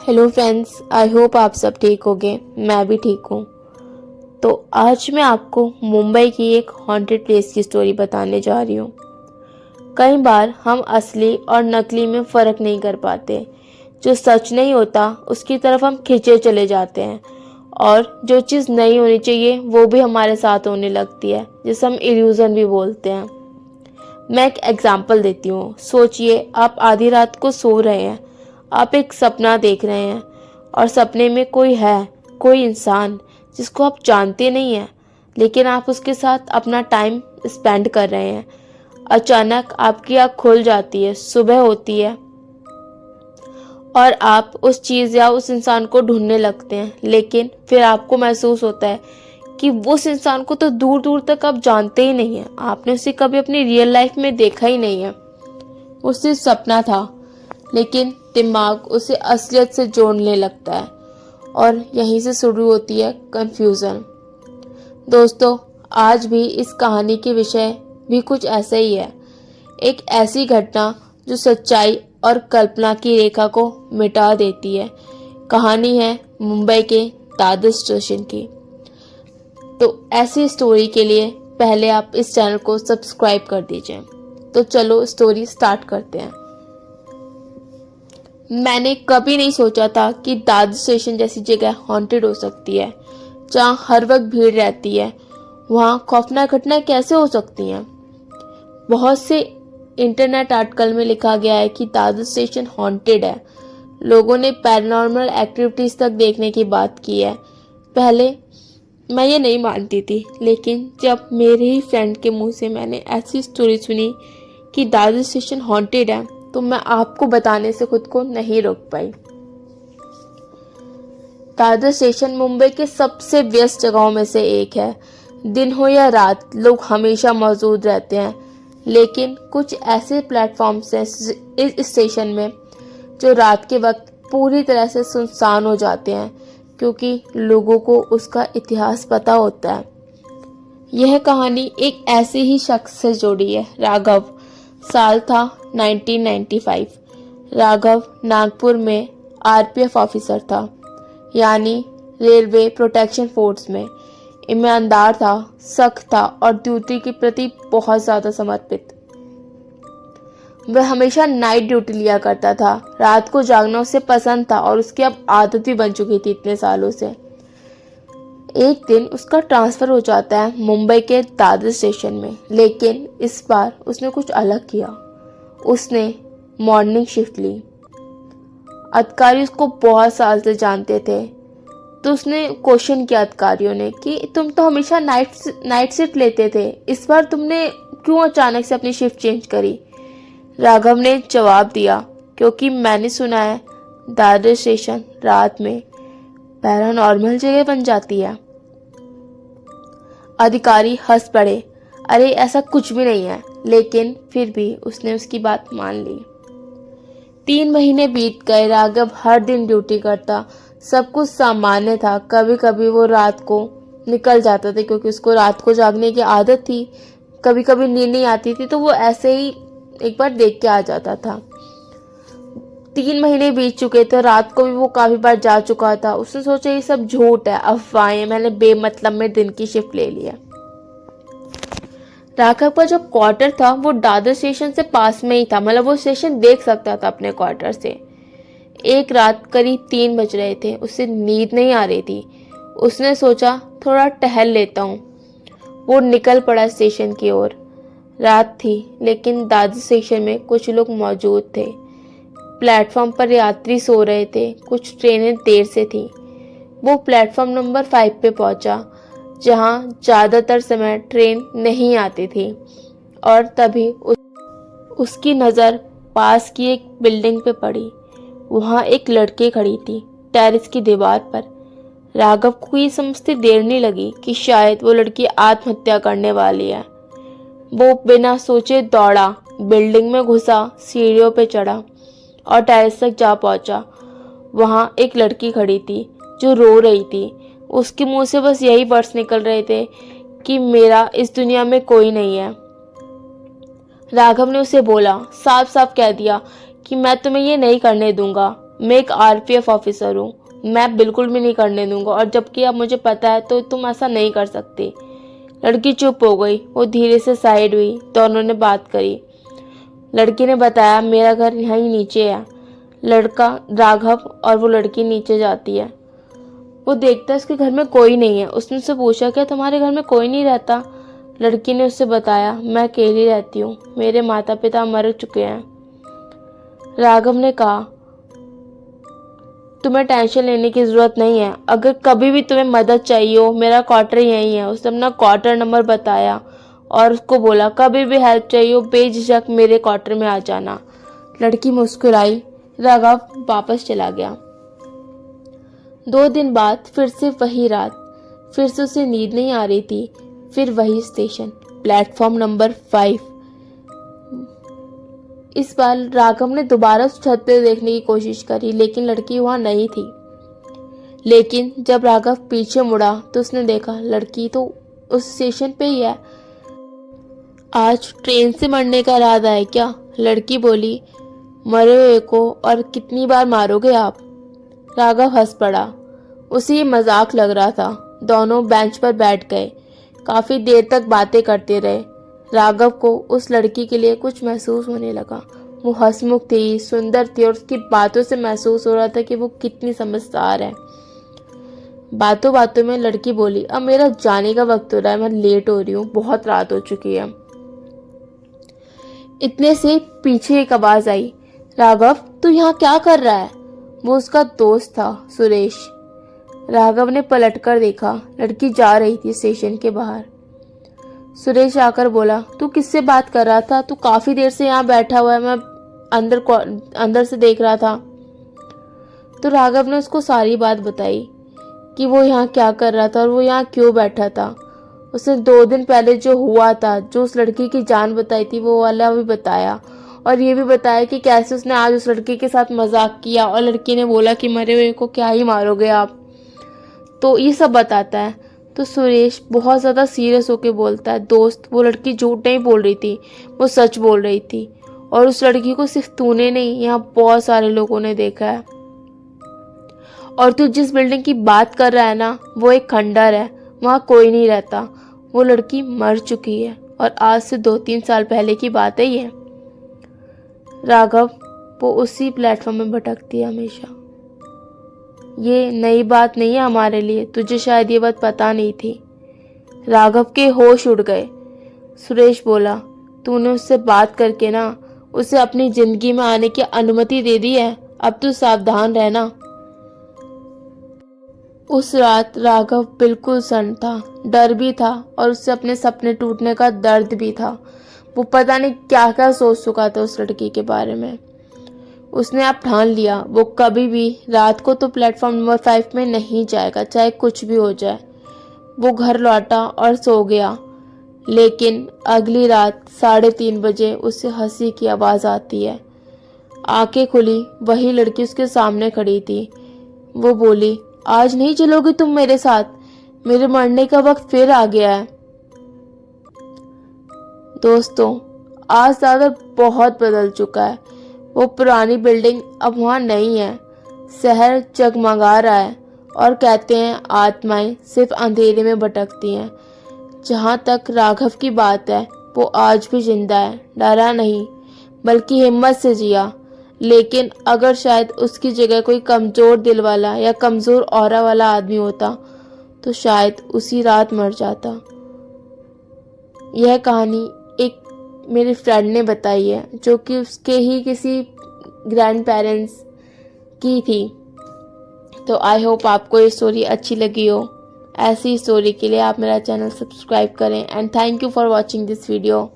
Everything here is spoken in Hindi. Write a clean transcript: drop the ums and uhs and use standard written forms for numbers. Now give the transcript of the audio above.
हेलो फ्रेंड्स, आई होप आप सब ठीक होंगे। मैं भी ठीक हूँ। तो आज मैं आपको मुंबई की एक हॉन्टेड प्लेस की स्टोरी बताने जा रही हूँ। कई बार हम असली और नकली में फ़र्क नहीं कर पाते। जो सच नहीं होता उसकी तरफ हम खिंचे चले जाते हैं, और जो चीज़ नहीं होनी चाहिए वो भी हमारे साथ होने लगती है, जिसे हम इल्यूज़न भी बोलते हैं। मैं एक एग्जाम्पल देती हूँ। सोचिए, आप आधी रात को सो रहे हैं, आप एक सपना देख रहे हैं और सपने में कोई है, कोई इंसान जिसको आप जानते नहीं हैं, लेकिन आप उसके साथ अपना टाइम स्पेंड कर रहे हैं। अचानक आपकी आँख खुल जाती है, सुबह होती है और आप उस चीज़ या उस इंसान को ढूंढने लगते हैं, लेकिन फिर आपको महसूस होता है कि उस इंसान को तो दूर दूर तक आप जानते ही नहीं हैं। आपने उसे कभी अपनी रियल लाइफ में देखा ही नहीं है। वो सिर्फ सपना था, लेकिन दिमाग उसे असलियत से जोड़ने लगता है और यहीं से शुरू होती है कंफ्यूजन। दोस्तों, आज भी इस कहानी के विषय भी कुछ ऐसा ही है। एक ऐसी घटना जो सच्चाई और कल्पना की रेखा को मिटा देती है। कहानी है मुंबई के दादर स्टेशन की। तो ऐसी स्टोरी के लिए पहले आप इस चैनल को सब्सक्राइब कर दीजिए। तो चलो स्टोरी स्टार्ट करते हैं। मैंने कभी नहीं सोचा था कि दादर स्टेशन जैसी जगह हॉन्टेड हो सकती है, जहाँ हर वक्त भीड़ रहती है। वहाँ खौफनाक घटनाएं कैसे हो सकती हैं? बहुत से इंटरनेट आर्टिकल में लिखा गया है कि दादर स्टेशन हॉन्टेड है। लोगों ने पैरानॉर्मल एक्टिविटीज तक देखने की बात की है। पहले मैं ये नहीं मानती थी, लेकिन जब मेरे ही फ्रेंड के मुंह से मैंने ऐसी स्टोरी सुनी कि दादर स्टेशन हॉन्टेड है, तो मैं आपको बताने से खुद को नहीं रोक पाई। दादर स्टेशन मुंबई के सबसे व्यस्त जगहों में से एक है। दिन हो या रात, लोग हमेशा मौजूद रहते हैं, लेकिन कुछ ऐसे प्लेटफॉर्म्स हैं इस स्टेशन में जो रात के वक्त पूरी तरह से सुनसान हो जाते हैं, क्योंकि लोगों को उसका इतिहास पता होता है। यह कहानी एक ऐसे ही शख्स से जुड़ी है, राघव। साल था 1995। राघव नागपुर में आरपीएफ ऑफिसर था, यानी रेलवे प्रोटेक्शन फोर्स में। ईमानदार था, सख्त था और ड्यूटी के प्रति बहुत ज़्यादा समर्पित। वह हमेशा नाइट ड्यूटी लिया करता था। रात को जागना उसे पसंद था और उसकी अब आदत भी बन चुकी थी इतने सालों से। एक दिन उसका ट्रांसफ़र हो जाता है मुंबई के दादर स्टेशन में, लेकिन इस बार उसने कुछ अलग किया। उसने मॉर्निंग शिफ्ट ली। अधिकारी उसको बहुत साल से जानते थे, तो उसने क्वेश्चन किया अधिकारियों ने कि तुम तो हमेशा नाइट शिफ्ट लेते थे, इस बार तुमने क्यों अचानक से अपनी शिफ्ट चेंज करी? राघव ने जवाब दिया, क्योंकि मैंने सुना है दादर स्टेशन रात में पैरानॉर्मल जगह बन जाती है। अधिकारी हंस पड़े। अरे ऐसा कुछ भी नहीं है, लेकिन फिर भी उसने उसकी बात मान ली। 3 महीने बीत गए। राघव हर दिन ड्यूटी करता, सब कुछ सामान्य था। कभी कभी वो रात को निकल जाता था, क्योंकि उसको रात को जागने की आदत थी। कभी कभी नींद नहीं आती थी, तो वो ऐसे ही एक बार देख के आ जाता था। 3 महीने बीत चुके थे। रात को भी वो काफी बार जा चुका था। उसने सोचा ये सब झूठ है, अफवाहें, मैंने बेमतलब में दिन की शिफ्ट ले ली है। राघव का जो क्वार्टर था वो दादर स्टेशन से पास में ही था, मतलब वो स्टेशन देख सकता था अपने क्वार्टर से। एक रात करीब 3 बज रहे थे, उसे नींद नहीं आ रही थी। उसने सोचा थोड़ा टहल लेता हूँ। वो निकल पड़ा स्टेशन की ओर। रात थी, लेकिन दादर स्टेशन में कुछ लोग मौजूद थे। प्लेटफॉर्म पर यात्री सो रहे थे, कुछ ट्रेनें देर से थी। वो प्लेटफॉर्म नंबर 5 पे पहुंचा, जहां ज़्यादातर समय ट्रेन नहीं आती थी। और तभी उसकी नज़र पास की एक बिल्डिंग पे पड़ी। वहां एक लड़की खड़ी थी, टेरेस की दीवार पर। राघव को ये समझते देर नहीं लगी कि शायद वो लड़की आत्महत्या करने वाली है। वो बिना सोचे दौड़ा, बिल्डिंग में घुसा, सीढ़ियों पे चढ़ा और टेरेस तक जा पहुंचा। वहां एक लड़की खड़ी थी जो रो रही थी। उसके मुंह से बस यही वर्ड्स निकल रहे थे कि मेरा इस दुनिया में कोई नहीं है। राघव ने उसे बोला, साफ साफ कह दिया कि मैं तुम्हें ये नहीं करने दूंगा। मैं एक आरपीएफ ऑफिसर हूँ, मैं बिल्कुल भी नहीं करने दूंगा, और जबकि अब मुझे पता है तो तुम ऐसा नहीं कर सकती। लड़की चुप हो गई, वो धीरे से साइड हुई, दोनों ने बात करी। लड़की ने बताया मेरा घर यहीं नीचे है। लड़का राघव और वो लड़की नीचे जाती है। वो देखता है उसके घर में कोई नहीं है। उसने उससे पूछा क्या तुम्हारे घर में कोई नहीं रहता? लड़की ने उससे बताया मैं अकेली रहती हूँ, मेरे माता पिता मर चुके हैं। राघव ने कहा तुम्हें टेंशन लेने की जरूरत नहीं है, अगर कभी भी तुम्हें मदद चाहिए हो मेरा क्वार्टर यहीं है। उसने अपना क्वार्टर नंबर बताया और उसको बोला कभी भी हेल्प चाहिए हो बेझिझक मेरे क्वार्टर में आ जाना। लड़की मुस्कुराई। राघव वापस चला गया। 2 दिन बाद फिर से वही रात, फिर से उसे नींद नहीं आ रही थी। फिर वही स्टेशन, प्लेटफॉर्म नंबर 5। इस बार राघव ने दोबारा उस छत पर देखने की कोशिश करी, लेकिन लड़की वहां नहीं थी। लेकिन जब राघव पीछे मुड़ा तो उसने देखा लड़की तो उस स्टेशन पे ही है। आज ट्रेन से मरने का इरादा है क्या? लड़की बोली। मरे हुए को और कितनी बार मारोगे आप? राघव हंस पड़ा। उसे ये मजाक लग रहा था। दोनों बेंच पर बैठ गए, काफी देर तक बातें करते रहे। राघव को उस लड़की के लिए कुछ महसूस होने लगा। वो हंसमुख थी, सुंदर थी, और उसकी बातों से महसूस हो रहा था कि वो कितनी समझदार है। बातों बातों में लड़की बोली अब मेरा जाने का वक्त हो रहा है, मैं लेट हो रही हूँ, बहुत रात हो चुकी है। इतने से पीछे एक आवाज आई, राघव तू यहाँ क्या कर रहा है? वो उसका दोस्त था, सुरेश। राघव ने पलटकर देखा, लड़की जा रही थी स्टेशन के बाहर। सुरेश आकर बोला तू किससे बात कर रहा था? तू काफी देर से यहाँ बैठा हुआ है, मैं अंदर से देख रहा था। तो राघव ने उसको सारी बात बताई कि वो यहाँ क्या कर रहा था और वो यहाँ क्यों बैठा था। उसने 2 दिन पहले जो हुआ था, जो उस लड़की की जान बताई थी, वो वाला भी बताया, और ये भी बताया कि कैसे उसने आज उस लड़की के साथ मजाक किया और लड़की ने बोला कि मरे हुए को क्या ही मारोगे आप। तो ये सब बताता है। तो सुरेश बहुत ज़्यादा सीरियस होके बोलता है दोस्त वो लड़की झूठ नहीं बोल रही थी, वो सच बोल रही थी, और उस लड़की को सिर्फ तूने नहीं, यहाँ बहुत सारे लोगों ने देखा है। और तू जिस बिल्डिंग की बात कर रहा है ना, वो एक खंडर है, वहाँ कोई नहीं रहता। वो लड़की मर चुकी है और आज से 2-3 साल पहले की बात है ये। राघव वो उसी प्लेटफॉर्म में भटकती है हमेशा। ये नई बात नहीं है हमारे लिए, तुझे शायद ये बात पता नहीं थी। राघव के होश उड़ गए। सुरेश बोला तूने उससे बात करके ना उसे अपनी जिंदगी में आने की अनुमति दे दी है, अब तू सावधान रहना। उस रात राघव बिल्कुल सन्न था, डर भी था और उससे अपने सपने टूटने का दर्द भी था। वो पता नहीं क्या क्या सोच चुका था उस लड़की के बारे में। उसने अब ठान लिया वो कभी भी रात को तो प्लेटफॉर्म नंबर 5 में नहीं जाएगा, चाहे कुछ भी हो जाए। वो घर लौटा और सो गया। लेकिन अगली रात 3:30 बजे उसे हंसी की आवाज आती है। आंखें खुली, वही लड़की उसके सामने खड़ी थी। वो बोली आज नहीं चलोगी तुम मेरे साथ? मेरे मरने का वक्त फिर आ गया है। दोस्तों आज दादर बहुत बदल चुका है। वो पुरानी बिल्डिंग अब वहाँ नहीं है। शहर जगमगा रहा है और कहते हैं आत्माएं सिर्फ अंधेरे में भटकती हैं। जहाँ तक राघव की बात है वो आज भी जिंदा है, डरा नहीं बल्कि हिम्मत से जिया। लेकिन अगर शायद उसकी जगह कोई कमजोर दिल वाला या कमजोर ऑरा वाला आदमी होता तो शायद उसी रात मर जाता। यह कहानी एक मेरे फ्रेंड ने बताई है, जो कि उसके ही किसी ग्रैंड पेरेंट्स की थी। तो आई होप आपको ये स्टोरी अच्छी लगी हो। ऐसी स्टोरी के लिए आप मेरा चैनल सब्सक्राइब करें and thank you for watching this video.